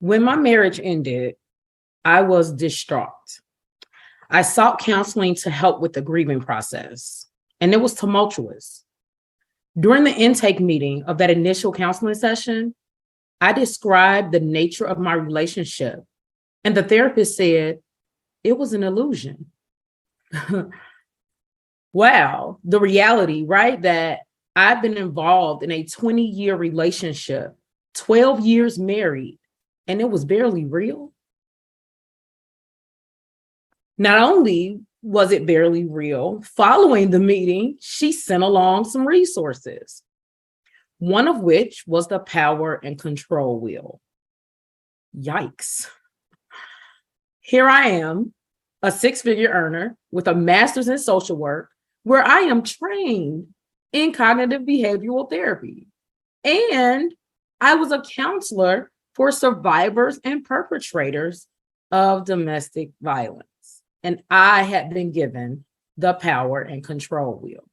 When my marriage ended, I was distraught. I sought counseling to help with the grieving process, and it was tumultuous. During the intake meeting of that initial counseling session, I described the nature of my relationship, and the therapist said it was an illusion. Wow, the reality, right? That I've been involved in a 20-year relationship, 12 years married, and it was barely real. Not only was it barely real, following the meeting, she sent along some resources, one of which was the power and control wheel. Yikes. Here I am, a six-figure earner with a master's in social work, where I am trained in cognitive behavioral therapy. And I was a counselor for survivors and perpetrators of domestic violence. And I had been given the power and control wheel.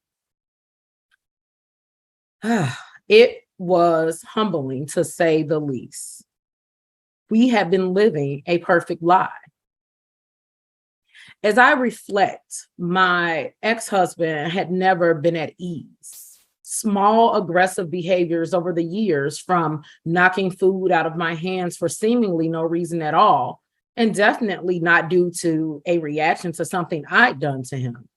It was humbling, to say the least. We have been living a perfect lie. As I reflect, my ex-husband had never been at ease. Small aggressive behaviors over the years, from knocking food out of my hands for seemingly no reason at all, and definitely not due to a reaction to something I'd done to him.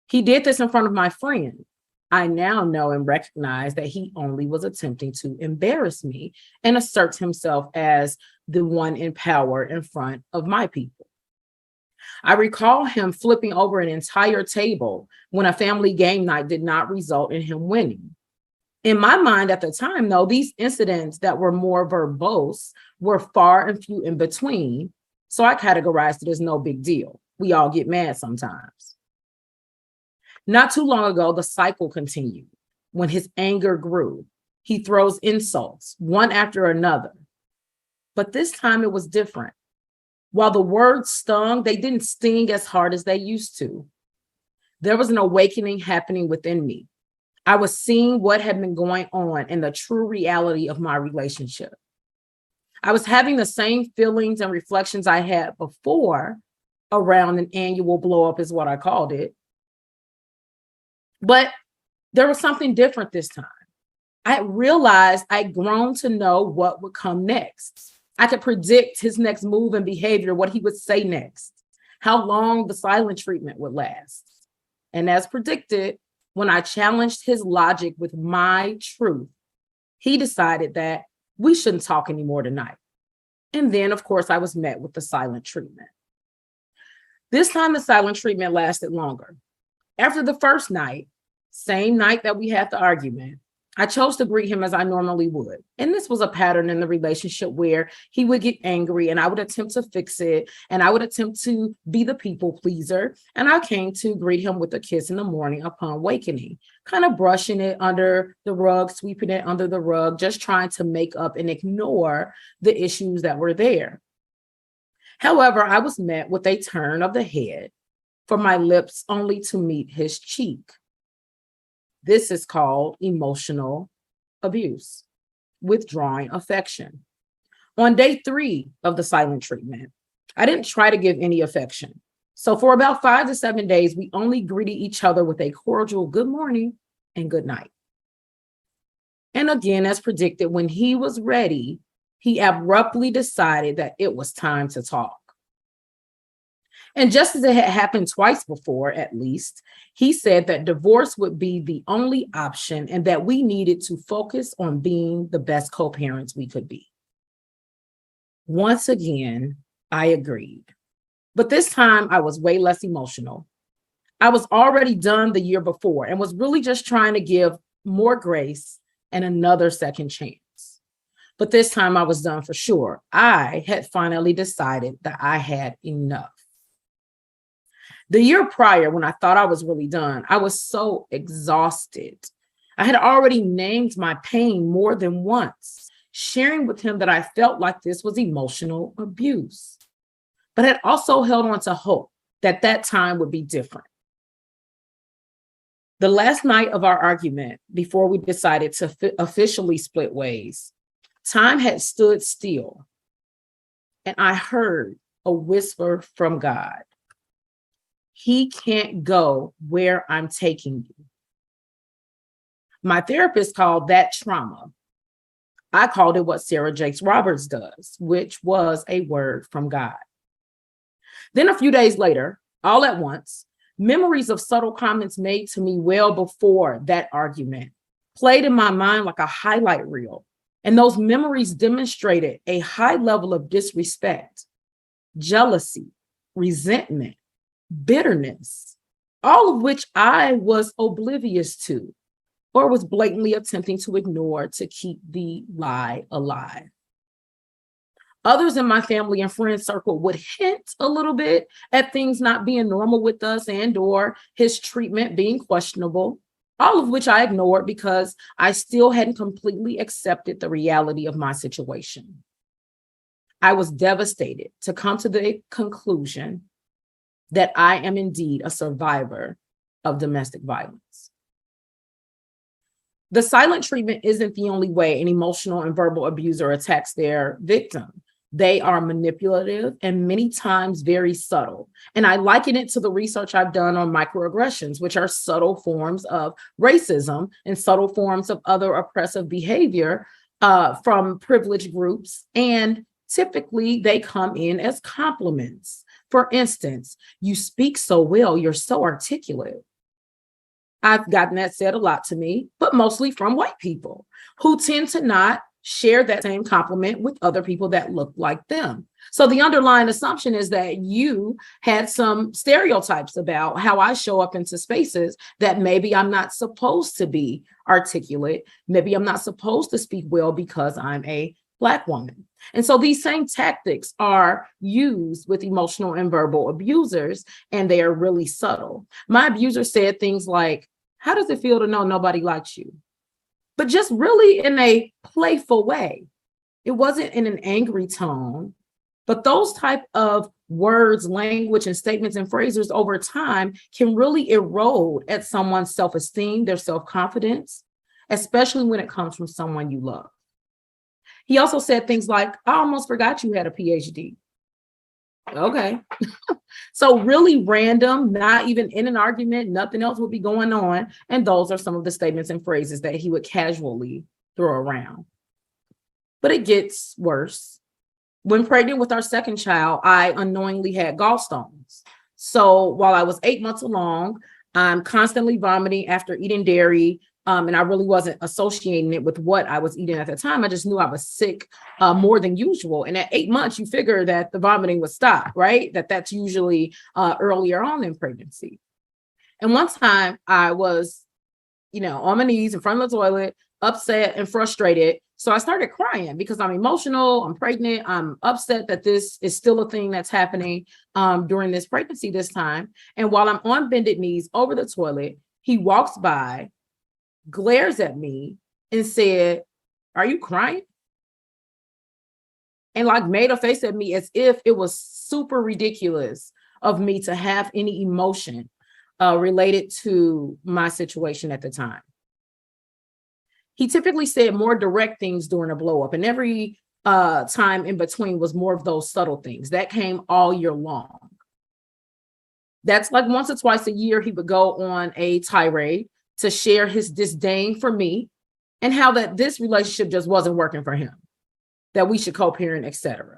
He did this in front of my friend. I now know and recognize that he only was attempting to embarrass me and assert himself as the one in power in front of my people. I recall him flipping over an entire table when a family game night did not result in him winning. In my mind at the time, though, these incidents that were more verbose were far and few in between, so I categorized it as no big deal. We all get mad sometimes. Not too long ago, the cycle continued. When his anger grew, he throws insults, one after another. But this time it was different. While the words stung, they didn't sting as hard as they used to. There was an awakening happening within me. I was seeing what had been going on and the true reality of my relationship. I was having the same feelings and reflections I had before around an annual blow up, is what I called it. But there was something different this time. I realized I'd grown to know what would come next. I could predict his next move and behavior, what he would say next, how long the silent treatment would last. And as predicted, when I challenged his logic with my truth, he decided that we shouldn't talk anymore tonight. And then, of course, I was met with the silent treatment. This time, the silent treatment lasted longer. After the first night, same night that we had the argument, I chose to greet him as I normally would. And this was a pattern in the relationship where he would get angry and I would attempt to fix it. And I would attempt to be the people pleaser. And I came to greet him with a kiss in the morning upon awakening, kind of brushing it under the rug, sweeping it under the rug, just trying to make up and ignore the issues that were there. However, I was met with a turn of the head for my lips only to meet his cheek. This is called emotional abuse, withdrawing affection. On day 3 of the silent treatment, I didn't try to give any affection. So for about 5 to 7 days, we only greeted each other with a cordial good morning and good night. And again, as predicted, when he was ready, he abruptly decided that it was time to talk. And just as it had happened twice before, at least, he said that divorce would be the only option and that we needed to focus on being the best co-parents we could be. Once again, I agreed. But this time I was way less emotional. I was already done the year before and was really just trying to give more grace and another second chance. But this time I was done for sure. I had finally decided that I had enough. The year prior, when I thought I was really done, I was so exhausted. I had already named my pain more than once, sharing with him that I felt like this was emotional abuse, but had also held on to hope that that time would be different. The last night of our argument, before we decided to officially split ways, time had stood still. and I heard a whisper from God. He can't go where I'm taking you. My therapist called that trauma. I called it what Sarah Jakes Roberts does, which was a word from God. Then a few days later, all at once, memories of subtle comments made to me well before that argument played in my mind like a highlight reel. And those memories demonstrated a high level of disrespect, jealousy, resentment, bitterness, all of which I was oblivious to or was blatantly attempting to ignore to keep the lie alive. Others in my family and friend circle would hint a little bit at things not being normal with us and or his treatment being questionable, all of which I ignored because I still hadn't completely accepted the reality of my situation. I was devastated to come to the conclusion that I am indeed a survivor of domestic violence. The silent treatment isn't the only way an emotional and verbal abuser attacks their victim. They are manipulative and many times very subtle. And I liken it to the research I've done on microaggressions, which are subtle forms of racism and subtle forms of other oppressive behavior from privileged groups. And typically they come in as compliments. For instance, you speak so well, you're so articulate. I've gotten that said a lot to me, but mostly from white people who tend to not share that same compliment with other people that look like them. So the underlying assumption is that you had some stereotypes about how I show up into spaces that maybe I'm not supposed to be articulate. Maybe I'm not supposed to speak well because I'm a Black woman. And so these same tactics are used with emotional and verbal abusers, and they are really subtle. My abuser said things like, "How does it feel to know nobody likes you?" But just really in a playful way. It wasn't in an angry tone, but those type of words, language, and statements and phrases over time can really erode at someone's self-esteem, their self-confidence, especially when it comes from someone you love. He also said things like, "I almost forgot you had a Ph.D. Okay. So really random, not even in an argument, nothing else would be going on. And those are some of the statements and phrases that he would casually throw around. But it gets worse. When pregnant with our second child, I unknowingly had gallstones. So while I was 8 months along, I'm constantly vomiting after eating dairy. And I really wasn't associating it with what I was eating at the time. I just knew I was sick more than usual. And at 8 months, you figure that the vomiting would stop, right? That's usually earlier on in pregnancy. And one time I was, on my knees in front of the toilet, upset and frustrated. So I started crying because I'm emotional, I'm pregnant, I'm upset that this is still a thing that's happening during this pregnancy this time. And while I'm on bended knees over the toilet, he walks by, glares at me and said, "Are you crying?" And made a face at me as if it was super ridiculous of me to have any emotion related to my situation at the time. He typically said more direct things during a blow up, and every time in between was more of those subtle things that came all year long. That's like once or twice a year, he would go on a tirade to share his disdain for me and how that this relationship just wasn't working for him, that we should co-parent, etc.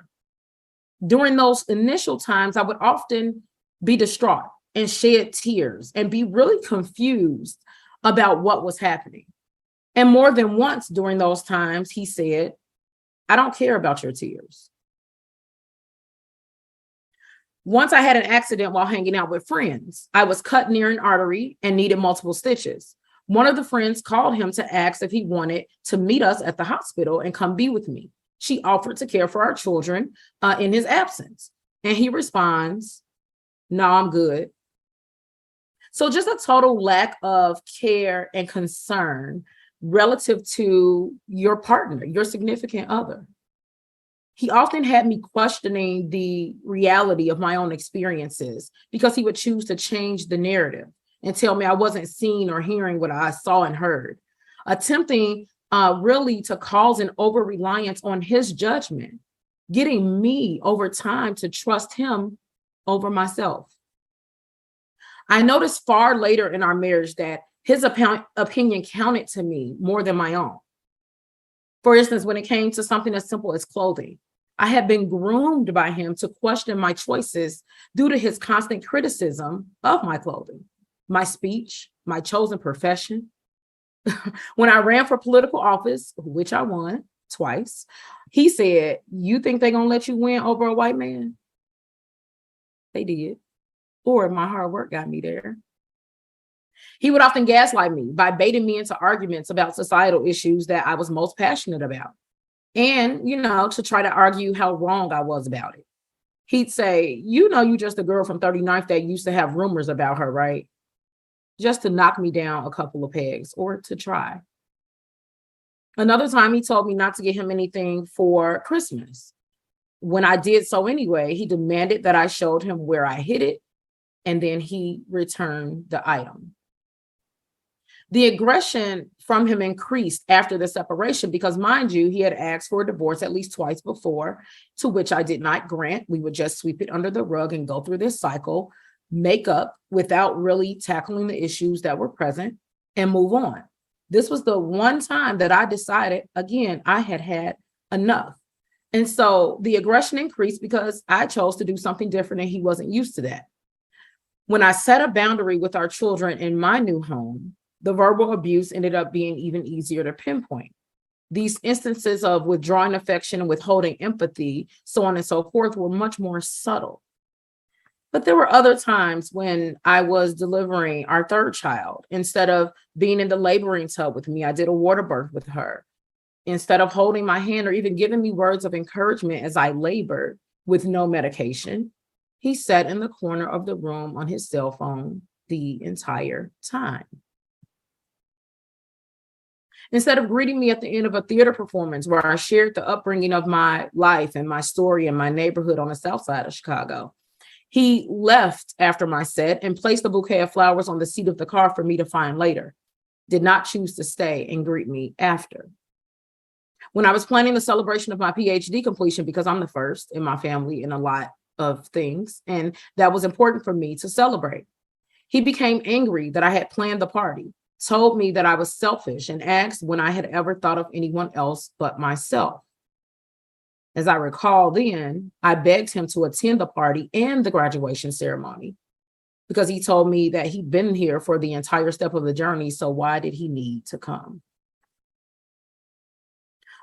During those initial times, I would often be distraught and shed tears and be really confused about what was happening. And more than once during those times, he said, "I don't care about your tears." Once I had an accident while hanging out with friends. I was cut near an artery and needed multiple stitches. One of the friends called him to ask if he wanted to meet us at the hospital and come be with me. She offered to care for our children in his absence. And he responds, "No, I'm good." So just a total lack of care and concern relative to your partner, your significant other. He often had me questioning the reality of my own experiences because he would choose to change the narrative and tell me I wasn't seeing or hearing what I saw and heard, attempting really to cause an over-reliance on his judgment getting me over time to trust him over myself. I noticed far later in our marriage that his opinion counted to me more than my own. For instance, when it came to something as simple as clothing, I had been groomed by him to question my choices due to his constant criticism of my clothing, my speech, my chosen profession. When I ran for political office, which I won twice, he said, "You think they're going to let you win over a white man?" They did. Or my hard work got me there. He would often gaslight me by baiting me into arguments about societal issues that I was most passionate about. And, to try to argue how wrong I was about it. He'd say, "You just a girl from 39th that used to have rumors about her, right?" Just to knock me down a couple of pegs or to try. Another time he told me not to get him anything for Christmas. When I did so anyway, he demanded that I showed him where I hid it, and then he returned the item. The aggression from him increased after the separation because, mind you, he had asked for a divorce at least twice before, to which I did not grant. We would just sweep it under the rug and go through this cycle, make up without really tackling the issues that were present, and move on. This was the one time that I decided, again, I had had enough. And so the aggression increased because I chose to do something different and he wasn't used to that. When I set a boundary with our children in my new home, the verbal abuse ended up being even easier to pinpoint. These instances of withdrawing affection and withholding empathy, so on and so forth, were much more subtle. But there were other times when I was delivering our third child. Instead of being in the laboring tub with me, I did a water birth with her. Instead of holding my hand or even giving me words of encouragement as I labored with no medication, he sat in the corner of the room on his cell phone the entire time. Instead of greeting me at the end of a theater performance where I shared the upbringing of my life and my story in my neighborhood on the south side of Chicago, he left after my set and placed a bouquet of flowers on the seat of the car for me to find later. Did not choose to stay and greet me after. When I was planning the celebration of my Ph.D. completion, because I'm the first in my family in a lot of things, and that was important for me to celebrate, he became angry that I had planned the party, told me that I was selfish, and asked when I had ever thought of anyone else but myself. As I recall then, I begged him to attend the party and the graduation ceremony because he told me that he'd been here for the entire step of the journey, so why did he need to come?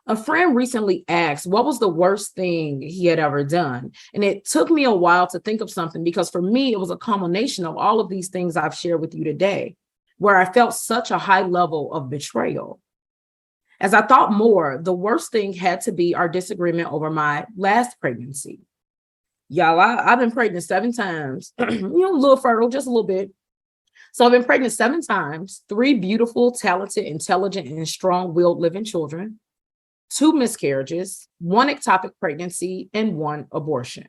A friend recently asked what was the worst thing he had ever done. And it took me a while to think of something because for me, it was a culmination of all of these things I've shared with you today, where I felt such a high level of betrayal. As I thought more, the worst thing had to be our disagreement over my last pregnancy. Y'all, I've been pregnant 7 times, a little fertile, just a little bit. So I've been pregnant 7 times, 3 beautiful, talented, intelligent, and strong-willed living children, 2 miscarriages, 1 ectopic pregnancy, and 1 abortion.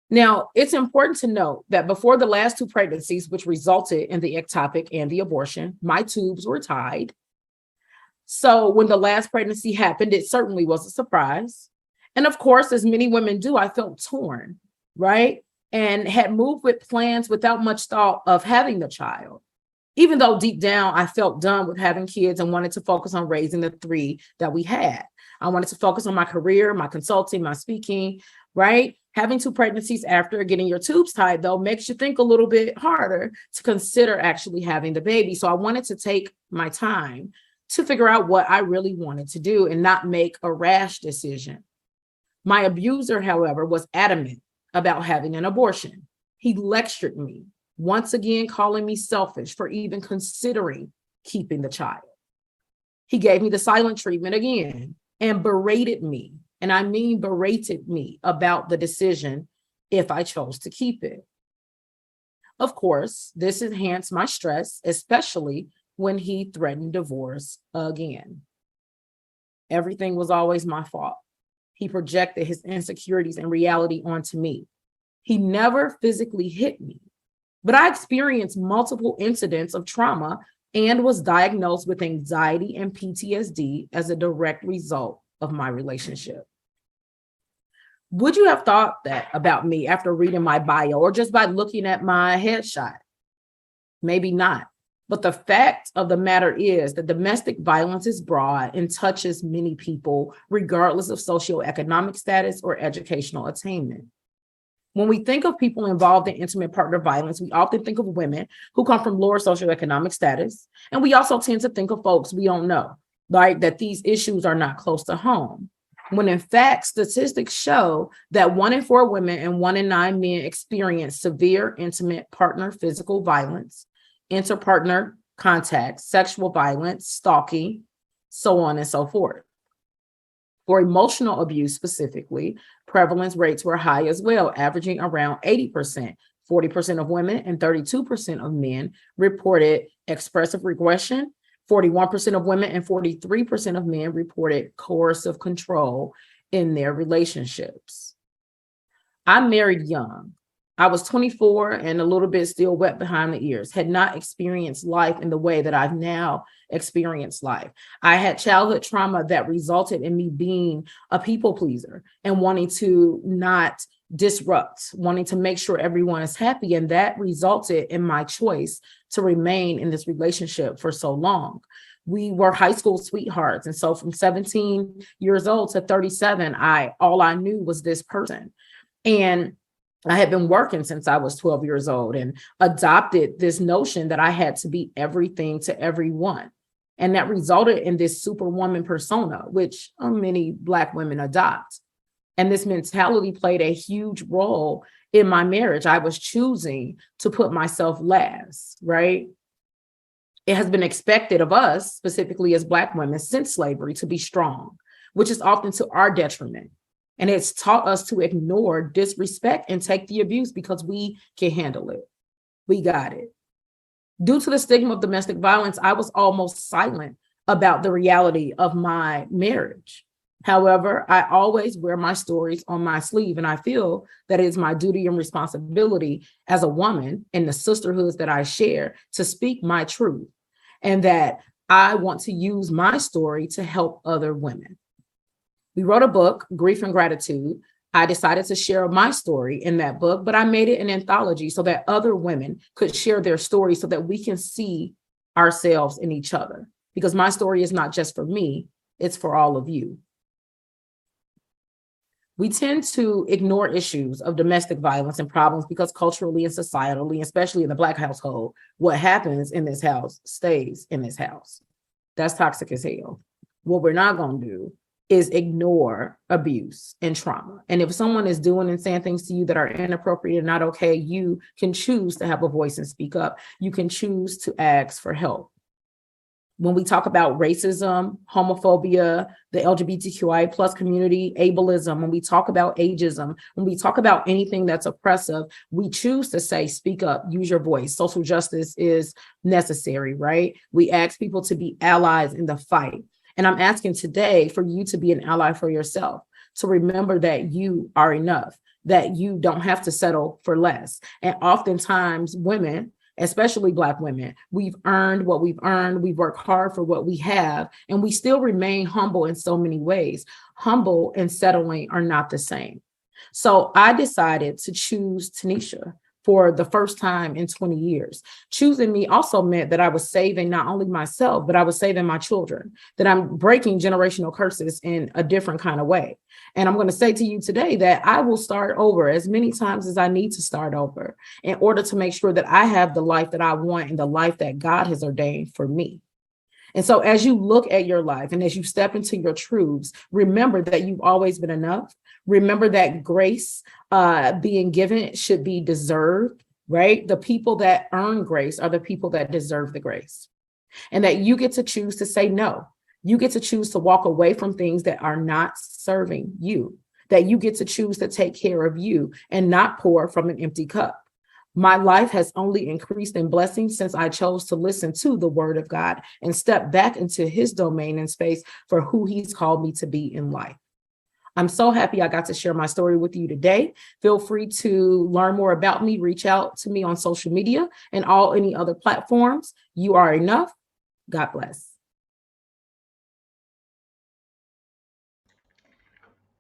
Now, it's important to note that before the last 2 pregnancies, which resulted in the ectopic and the abortion, my tubes were tied. So when the last pregnancy happened, it certainly was a surprise. And of course, as many women do, I felt torn, right? And had moved with plans without much thought of having the child. Even though deep down, I felt done with having kids and wanted to focus on raising the 3 that we had. I wanted to focus on my career, my consulting, my speaking, right? Having 2 pregnancies after getting your tubes tied, though, makes you think a little bit harder to consider actually having the baby. So I wanted to take my time to figure out what I really wanted to do and not make a rash decision. My abuser, however, was adamant about having an abortion. He lectured me, once again calling me selfish for even considering keeping the child. He gave me the silent treatment again and berated me, and I mean berated me about the decision if I chose to keep it. Of course, this enhanced my stress, especially when he threatened divorce again. Everything was always my fault. He projected his insecurities and reality onto me. He never physically hit me, but I experienced multiple incidents of trauma and was diagnosed with anxiety and PTSD as a direct result of my relationship. Would you have thought that about me after reading my bio or just by looking at my headshot? Maybe not. But the fact of the matter is that domestic violence is broad and touches many people, regardless of socioeconomic status or educational attainment. When we think of people involved in intimate partner violence, we often think of women who come from lower socioeconomic status. And we also tend to think of folks we don't know, right? That these issues are not close to home. When in fact, statistics show that 1 in 4 women and 1 in 9 men experience severe intimate partner physical violence, interpartner contact, sexual violence, stalking, so on and so forth. For emotional abuse specifically, prevalence rates were high as well, averaging around 80%. 40% of women and 32% of men reported expressive regression. 41% of women and 43% of men reported coercive control in their relationships. I married young. I was 24 and a little bit still wet behind the ears, had not experienced life in the way that I've now experienced life. I had childhood trauma that resulted in me being a people pleaser and wanting to not disrupt, wanting to make sure everyone is happy. And that resulted in my choice to remain in this relationship for so long. We were high school sweethearts. And so from 17 years old to 37, all I knew was this person. And I had been working since I was 12 years old and adopted this notion that I had to be everything to everyone. And that resulted in this superwoman persona, which many Black women adopt. And this mentality played a huge role in my marriage. I was choosing to put myself last, right? It has been expected of us, specifically as Black women since slavery, to be strong, which is often to our detriment. And it's taught us to ignore, disrespect, and take the abuse because we can handle it. We got it. Due to the stigma of domestic violence, I was almost silent about the reality of my marriage. However, I always wear my stories on my sleeve, and I feel that it is my duty and responsibility as a woman in the sisterhoods that I share to speak my truth, and that I want to use my story to help other women. We wrote a book, Grief and Gratitude. I decided to share my story in that book, but I made it an anthology so that other women could share their stories so that we can see ourselves in each other. Because my story is not just for me, it's for all of you. We tend to ignore issues of domestic violence and problems because culturally and societally, especially in the Black household, what happens in this house stays in this house. That's toxic as hell. What we're not going to do is ignore abuse and trauma. And if someone is doing and saying things to you that are inappropriate and not okay, you can choose to have a voice and speak up. You can choose to ask for help. When we talk about racism, homophobia, the LGBTQI plus community, ableism, when we talk about ageism, when we talk about anything that's oppressive, we choose to say, speak up, use your voice. Social justice is necessary, right? We ask people to be allies in the fight. And I'm asking today for you to be an ally for yourself, to remember that you are enough, that you don't have to settle for less. And oftentimes women, especially Black women, we've earned what we've earned. We've worked hard for what we have, and we still remain humble in so many ways. Humble and settling are not the same. So I decided to choose Tanisha for the first time in 20 years. Choosing me also meant that I was saving not only myself, but I was saving my children, that I'm breaking generational curses in a different kind of way. And I'm going to say to you today that I will start over as many times as I need to start over in order to make sure that I have the life that I want and the life that God has ordained for me. And so as you look at your life and as you step into your truths, remember that you've always been enough. Remember that grace being given should be deserved, right? The people that earn grace are the people that deserve the grace. And that you get to choose to say no. You get to choose to walk away from things that are not serving you. That you get to choose to take care of you and not pour from an empty cup. My life has only increased in blessings since I chose to listen to the word of God and step back into his domain and space for who he's called me to be in life. I'm so happy I got to share my story with you today. Feel free to learn more about me. Reach out to me on social media and any other platforms. You are enough. God bless.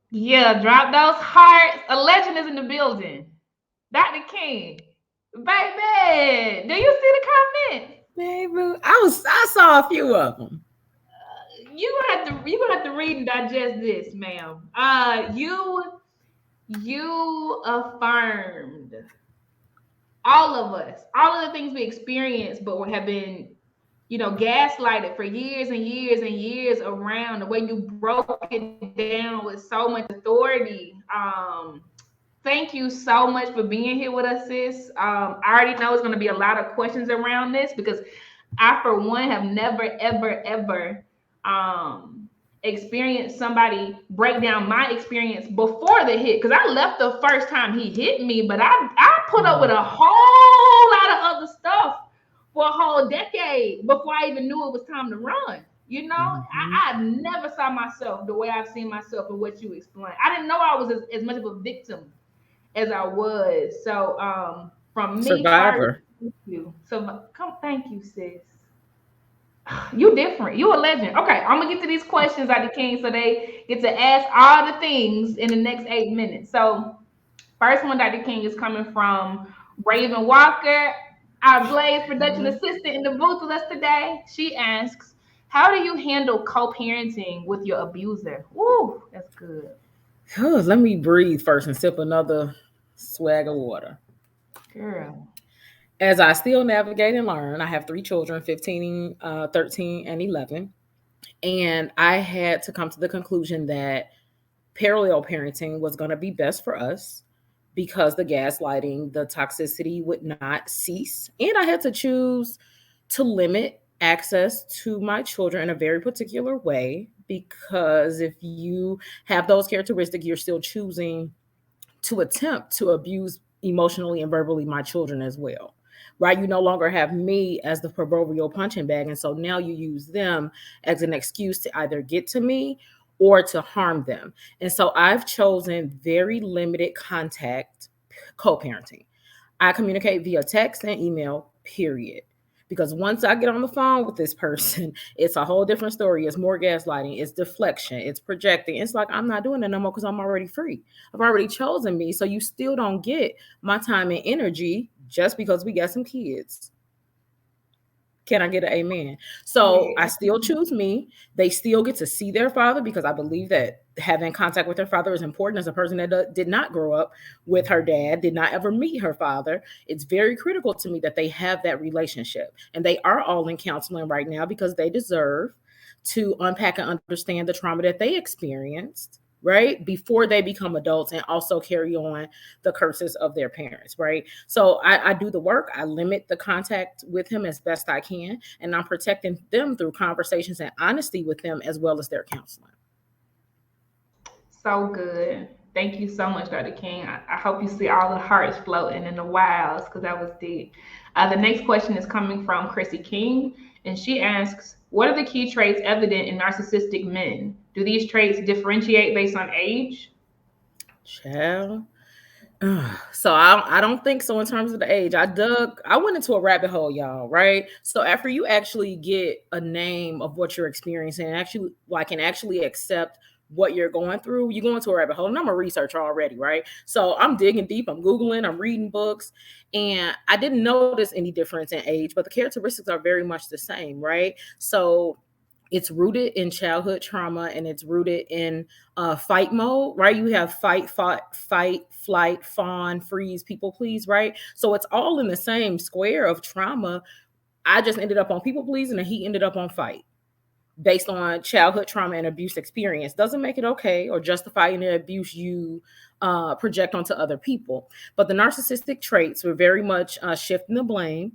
Yeah, drop those hearts. A legend is in the building. Dr. King, baby, do you see the comments? Baby, I saw a few of them. You gonna have to read and digest this, ma'am. You affirmed all of us, all of the things we experienced, but have been, gaslighted for years and years and years around. The way you broke it down with so much authority. Thank you so much for being here with us, sis. I already know it's going to be a lot of questions around this because I, for one, have never, ever, ever experienced somebody break down my experience before the hit. Because I left the first time he hit me, but I put up with a whole lot of other stuff for a whole decade before I even knew it was time to run. Mhm. I never saw myself the way I've seen myself and what you explained. I didn't know I was as much of a victim as I was. So from me first, Survivor. thank you. So thank you, sis. You different. You a legend. Okay, I'm gonna get to these questions out the King so they get to ask all the things in the next 8 minutes. So first one, Dr. King, is coming from Raven Walker, our Blaze production Mhm. assistant in the booth with us today. She asks, how do you handle co-parenting with your abuser? Woo, that's good. Let me breathe first and sip another swag of water. Girl. As I still navigate and learn, I have three children, 15, 13, and 11. And I had to come to the conclusion that parallel parenting was going to be best for us because the gaslighting, the toxicity would not cease. And I had to choose to limit access to my children in a very particular way because if you have those characteristics, you're still choosing to attempt to abuse emotionally and verbally my children as well. Right? You no longer have me as the proverbial punching bag. And so now you use them as an excuse to either get to me or to harm them. And so I've chosen very limited contact co parenting. I communicate via text and email, period. Because once I get on the phone with this person, it's a whole different story. It's more gaslighting, it's deflection, it's projecting. It's like I'm not doing it no more because I'm already free. I've already chosen me. So you still don't get my time and energy just because we got some kids. Can I get an amen? So I Yeah. still choose me. They still get to see their father because I believe that having contact with their father is important. As a person that did not grow up with her dad, did not ever meet her father, it's very critical to me that they have that relationship. And they are all in counseling right now because they deserve to unpack and understand the trauma that they experienced, right, before they become adults, and also carry on the curses of their parents, right? So I do the work. I limit the contact with him as best I can, and I'm protecting them through conversations and honesty with them as well as their counseling. So good. Thank you so much, Dr. King. I hope you see all the hearts floating in the wilds because that was deep. The next question is coming from Chrissy King, and she asks, what are the key traits evident in narcissistic men? Do these traits differentiate based on age? Child. So I don't think so in terms of the age. I went into a rabbit hole, y'all, right? So after you actually get a name of what you're experiencing and actually like and actually accept what you're going through, you go into a rabbit hole. And I'm a researcher already, right? So I'm digging deep, I'm Googling, I'm reading books, and I didn't notice any difference in age, but the characteristics are very much the same, right? So it's rooted in childhood trauma and it's rooted in fight mode, right? You have fight, flight, fawn, freeze, people please, right? So it's all in the same square of trauma. I just ended up on people pleasing and he ended up on fight based on childhood trauma and abuse experience. Doesn't make it okay or justify any abuse you project onto other people. But the narcissistic traits were very much shifting the blame,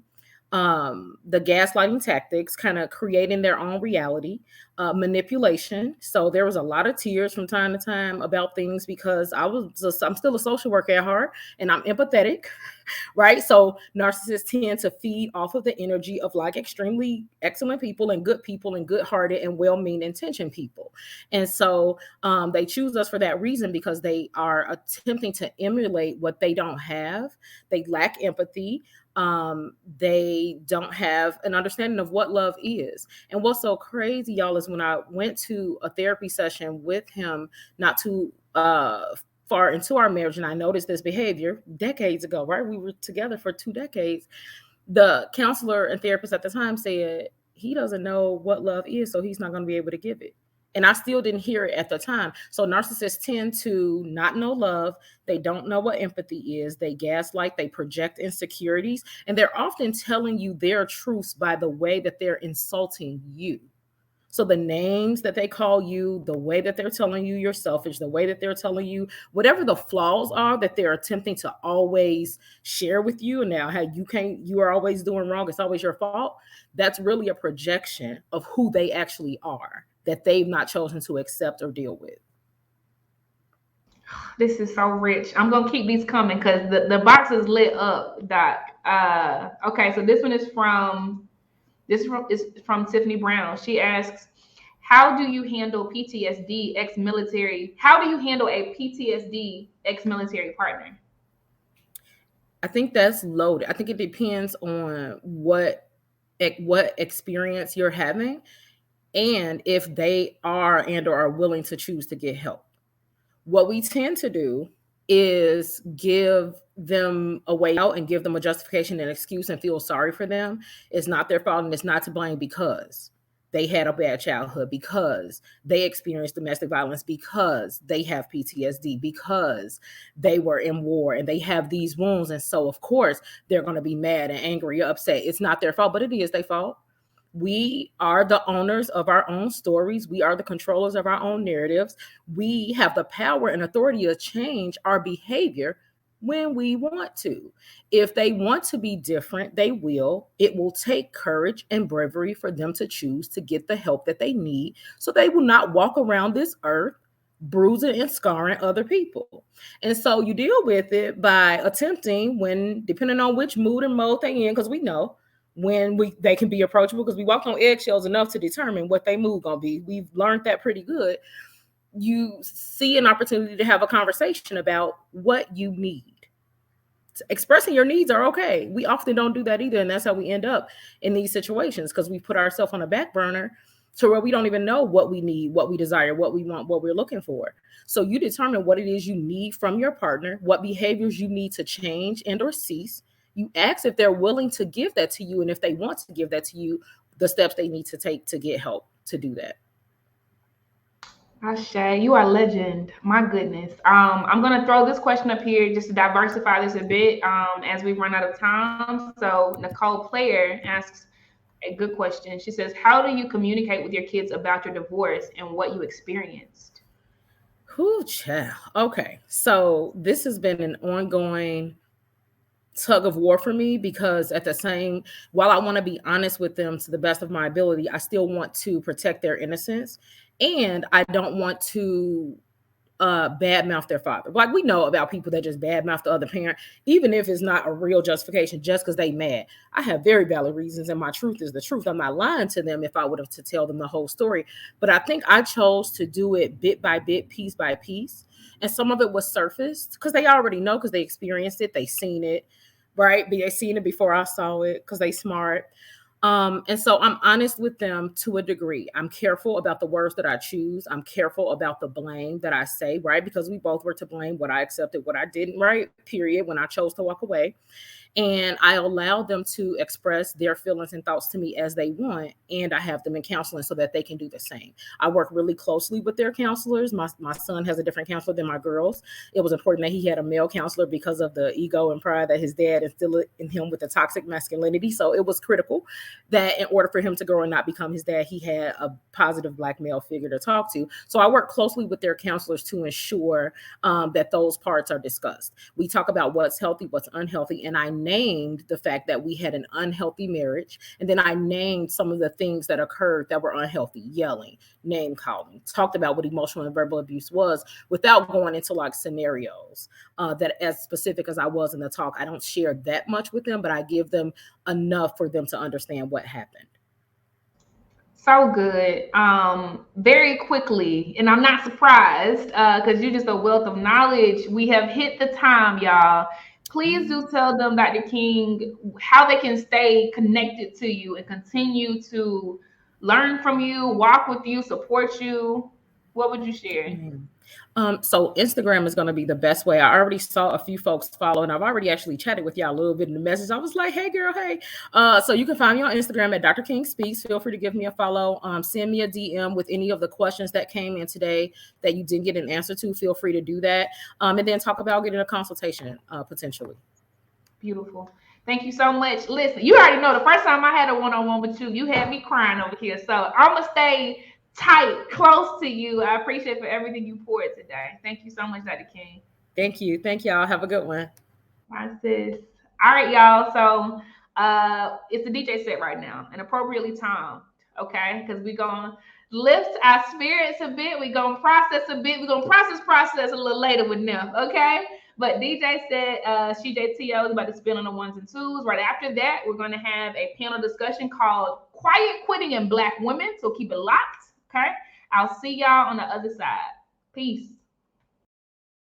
the gaslighting tactics, kind of creating their own reality, manipulation. So there was a lot of tears from time to time about things because I'm still a social worker at heart and I'm empathetic, right? So narcissists tend to feed off of the energy of like extremely excellent people and good hearted and well meaning intentioned people. And so they choose us for that reason because they are attempting to emulate what they don't have. They lack empathy. They don't have an understanding of what love is. And what's so crazy, y'all, is when I went to a therapy session with him not too far into our marriage, and I noticed this behavior decades ago, right? We were together for 2 decades. The counselor and therapist at the time said, he doesn't know what love is, so he's not going to be able to give it. And I still didn't hear it at the time. So narcissists tend to not know love. They don't know what empathy is. They gaslight, they project insecurities, and they're often telling you their truths by the way that they're insulting you. So the names that they call you, the way that they're telling you you're selfish, the way that they're telling you whatever the flaws are that they're attempting to always share with you, and now how you are always doing wrong, it's always your fault. That's really a projection of who they actually are that they've not chosen to accept or deal with. This is so rich. I'm gonna keep these coming because the box is lit up, Doc. Okay, so this one is from Tiffany Brown. She asks, how do you handle PTSD ex-military? How do you handle a PTSD ex-military partner? I think that's loaded. I think it depends on what experience you're having, and if they are and or are willing to choose to get help. What we tend to do is give them a way out and give them a justification and excuse and feel sorry for them. It's not their fault and it's not to blame because they had a bad childhood, because they experienced domestic violence, because they have PTSD, because they were in war and they have these wounds. And so, of course, they're going to be mad and angry, upset. It's not their fault, but it is their fault. We are the owners of our own stories. We are the controllers of our own narratives. We have the power and authority to change our behavior when we want to. If they want to be different, they will. It will take courage and bravery for them to choose to get the help that they need so they will not walk around this earth bruising and scarring other people. And so you deal with it by attempting, when depending on which mood and mode they in, because we know when they can be approachable, because we walked on eggshells enough to determine what they mood gonna be. We've learned that pretty good. You see an opportunity to have a conversation about what you need. Expressing your needs are okay. We often don't do that either, and that's how we end up in these situations, because we put ourselves on a back burner to where we don't even know what we need, what we desire, what we want, what we're looking for. So you determine what it is you need from your partner, what behaviors you need to change and or cease. You ask if they're willing to give that to you, and if they want to give that to you, the steps they need to take to get help to do that. Ashay, you are a legend. My goodness. I'm gonna throw this question up here just to diversify this a bit as we run out of time. So Nicole Player asks a good question. She says, how do you communicate with your kids about your divorce and what you experienced? Whew, child. Okay, so this has been an ongoing tug of war for me, because while I want to be honest with them to the best of my ability, I still want to protect their innocence, and I don't want to badmouth their father. Like, we know about people that just badmouth the other parent, even if it's not a real justification, just because they mad. I have very valid reasons, and my truth is the truth. I'm not lying to them if I would have to tell them the whole story. But I think I chose to do it bit by bit, piece by piece. And some of it was surfaced because they already know, because they experienced it, they seen it, right? They seen it before I saw it because they smart. And so I'm honest with them to a degree. I'm careful about the words that I choose. I'm careful about the blame that I say, right? Because we both were to blame, what I accepted, what I didn't, right? Period. When I chose to walk away. And I allow them to express their feelings and thoughts to me as they want. And I have them in counseling so that they can do the same. I work really closely with their counselors. My son has a different counselor than my girls. It was important that he had a male counselor because of the ego and pride that his dad instilled in him with the toxic masculinity. So it was critical that in order for him to grow and not become his dad, he had a positive Black male figure to talk to. So I work closely with their counselors to ensure that those parts are discussed. We talk about what's healthy, what's unhealthy, and I named the fact that we had an unhealthy marriage. And then I named some of the things that occurred that were unhealthy: yelling, name calling, talked about what emotional and verbal abuse was without going into like scenarios that, as specific as I was in the talk, I don't share that much with them, but I give them enough for them to understand what happened. So good. Very quickly, and I'm not surprised because you're just a wealth of knowledge. We have hit the time, y'all. Please do tell them, Dr. King, how they can stay connected to you and continue to learn from you, walk with you, support you. What would you share? So Instagram is going to be the best way. I already saw a few folks follow, and I've already actually chatted with y'all a little bit in the message. I was like, hey girl, hey. So you can find me on Instagram at Dr. King Speaks. Feel free to give me a follow. Send me a DM with any of the questions that came in today that you didn't get an answer to. Feel free to do that. And then talk about getting a consultation potentially. Beautiful. Thank you so much. Listen, you already know the first time I had a one-on-one with you, you had me crying over here. So I'm going to stay tight, close to you. I appreciate for everything you poured today. Thank you so much, Dr. King. Thank you. Thank y'all. Have a good one. Bye, sis. All right, y'all. So it's the DJ set right now and appropriately timed, okay? Because we're going to lift our spirits a bit. We're going to process a bit. We're going to process a little later with Neff, okay? But DJ said CJTO is about to spin on the ones and twos. Right after that, we're going to have a panel discussion called Quiet Quitting in Black Women. So keep it locked, okay? I'll see y'all on the other side. Peace.